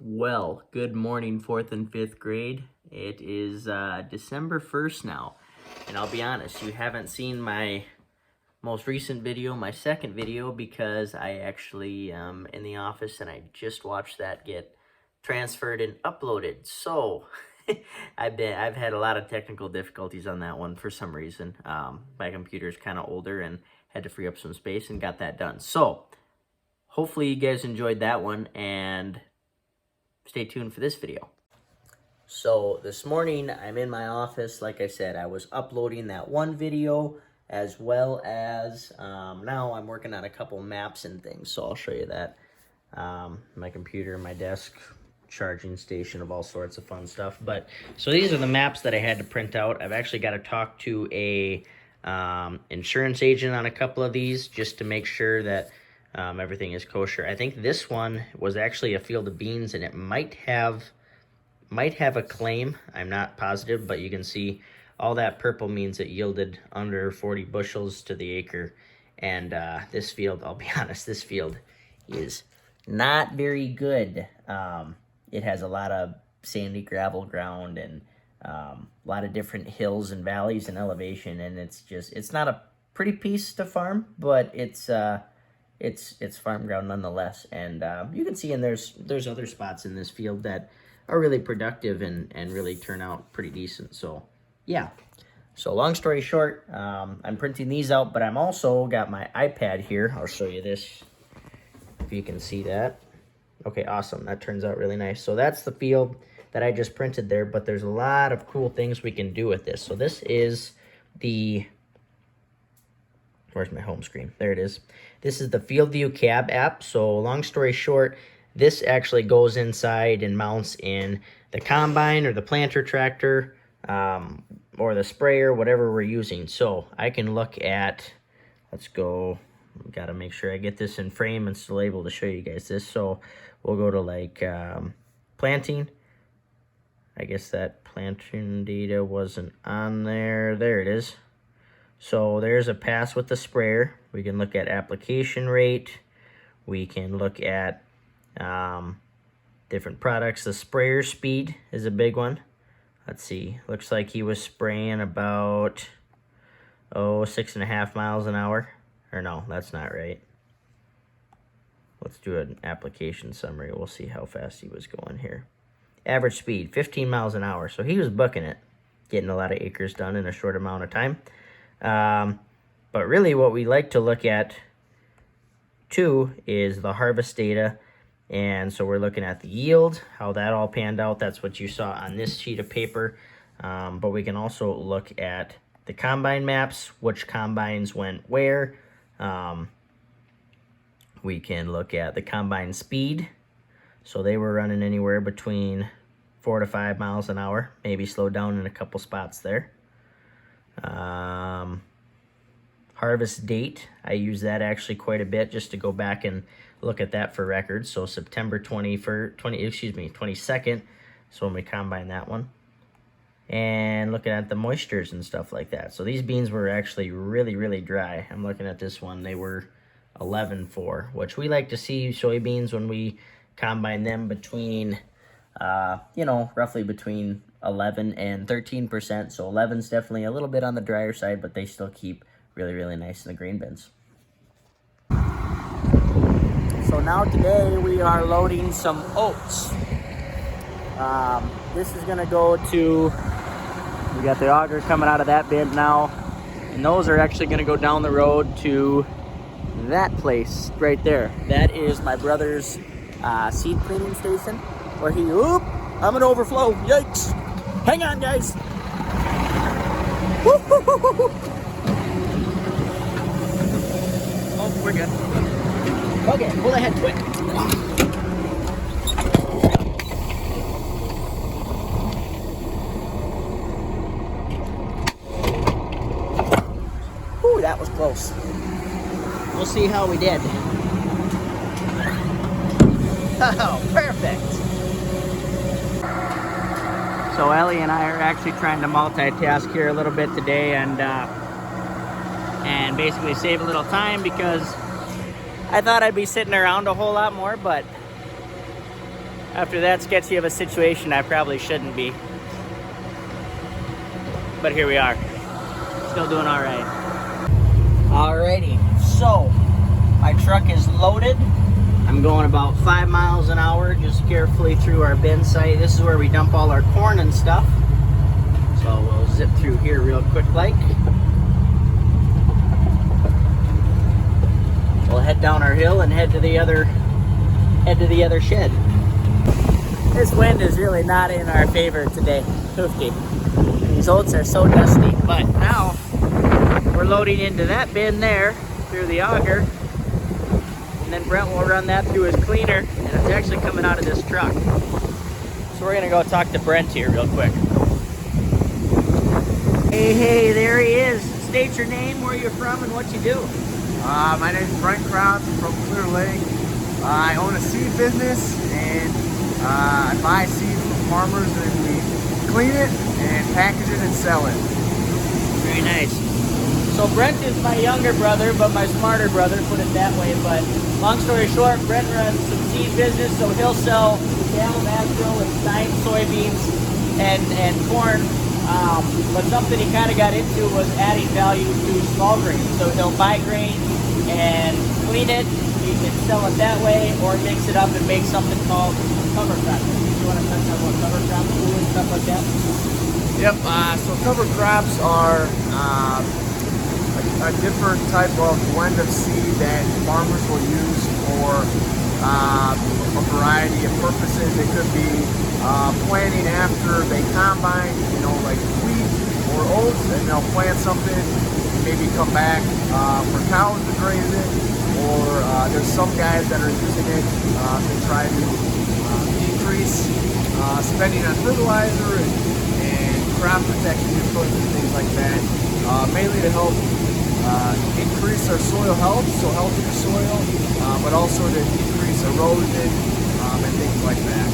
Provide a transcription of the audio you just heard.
Well, good morning, 4th and 5th grade. It is December 1st now, and I'll be honest, you haven't seen my most recent video, my second video, because I actually am in the office and I just watched that get transferred and uploaded. So I've had a lot of technical difficulties on that one for some reason. My computer's kind of older and had to free up some space and got that done. So hopefully you guys enjoyed that one, and stay tuned for this video. So this morning I'm in my office. Like I said, I was uploading that one video, as well as now I'm working on a couple maps and things, so I'll show you that. My computer, my desk, charging station, of all sorts of fun stuff. But so these are the maps that I had to print out. I've actually got to talk to a insurance agent on a couple of these just to make sure that everything is kosher. I think this one was actually a field of beans, and it might have a claim. I'm not positive, but you can see all that purple means it yielded under 40 bushels to the acre. And this field, I'll be honest, this field is not very good. It has a lot of sandy gravel ground and a lot of different hills and valleys and elevation, and it's not a pretty piece to farm, but it's farm ground nonetheless. And you can see, and there's other spots in this field that are really productive and really turn out pretty decent. So yeah, so long story short, I'm printing these out, but I'm also got my iPad here. I'll show you this if you can see that. Okay, awesome. That turns out really nice. So that's the field that I just printed there, but there's a lot of cool things we can do with this. So this is the, where's my home screen? There it is. This is the Field View Cab app. So long story short, this actually goes inside and mounts in the combine or the planter tractor or the sprayer, whatever we're using. So I can look at, let's go, got to make sure I get this in frame and still able to show you guys this. So we'll go to like planting. I guess that planting data wasn't on there. There it is. So there's a pass with the sprayer. We can look at application rate. We can look at different products. The sprayer speed is a big one. Let's see. Looks like he was spraying about 6.5 miles an hour. Or no, that's not right. Let's do an application summary. We'll see how fast he was going here. Average speed 15 miles an hour. So he was booking it, getting a lot of acres done in a short amount of time. But really what we like to look at too is the harvest data. And so we're looking at the yield, how that all panned out. That's what you saw on this sheet of paper. But we can also look at the combine maps, which combines went where. We can look at the combine speed. So they were running anywhere between 4 to 5 miles an hour, maybe slowed down in a couple spots there. Harvest date, I use that actually quite a bit just to go back and look at that for records. So September 22nd, so when we combine that one. And looking at the moistures and stuff like that. So these beans were actually really, really dry. I'm looking at this one, they were 11.4, which we like to see soybeans when we combine them between, roughly between 11 and 13%. So 11 is definitely a little bit on the drier side, but they still keep really, really nice in the grain bins. So now today we are loading some oats. This is gonna go to, we got the auger coming out of that bin now, and those are actually gonna go down the road to that place right there. That is my brother's seed cleaning station, where he, I'm an overflow, yikes. Hang on, guys. Oh, we're good. Okay, pull ahead quick. Ooh, that was close. We'll see how we did. Oh, perfect. So Ellie and I are actually trying to multitask here a little bit today and basically save a little time, because I thought I'd be sitting around a whole lot more, but After that sketchy of a situation, I probably shouldn't be. But here we are. Still doing all right. Alrighty, so my truck is loaded. I'm going about 5 miles an hour, just carefully through our bin site. This is where we dump all our corn and stuff. So we'll zip through here real quick like. We'll head down our hill and head to the other shed. This wind is really not in our favor today. Hoofty. These oats are so dusty, but now we're loading into that bin there through the auger, and then Brent will run that through his cleaner, and it's actually coming out of this truck. So we're gonna go talk to Brent here real quick. Hey, there he is. State your name, where you're from, and what you do. My name is Brent Krause from Clear Lake. I own a seed business, and I buy seed from farmers, and we clean it and package it and sell it. Very nice. So Brent is my younger brother, but my smarter brother, put it that way. But long story short, Brent runs some seed business, so he'll sell Gallup, Astro, and Stein soybeans and corn. But something he kind of got into was adding value to small grain. So he'll buy grain and clean it. You can sell it that way, or mix it up and make something called cover crop. You want to touch on what cover crops do and stuff like that? Yep, so cover crops are a different type of blend of seed that farmers will use for a variety of purposes. It could be planting after they combine, like wheat or oats, and they'll plant something, maybe come back for cows to graze it, or there's some guys that are using it to try to decrease spending on fertilizer and crop protection inputs and things like that, mainly to help increase our soil health, so healthier soil, but also to decrease erosion and things like that.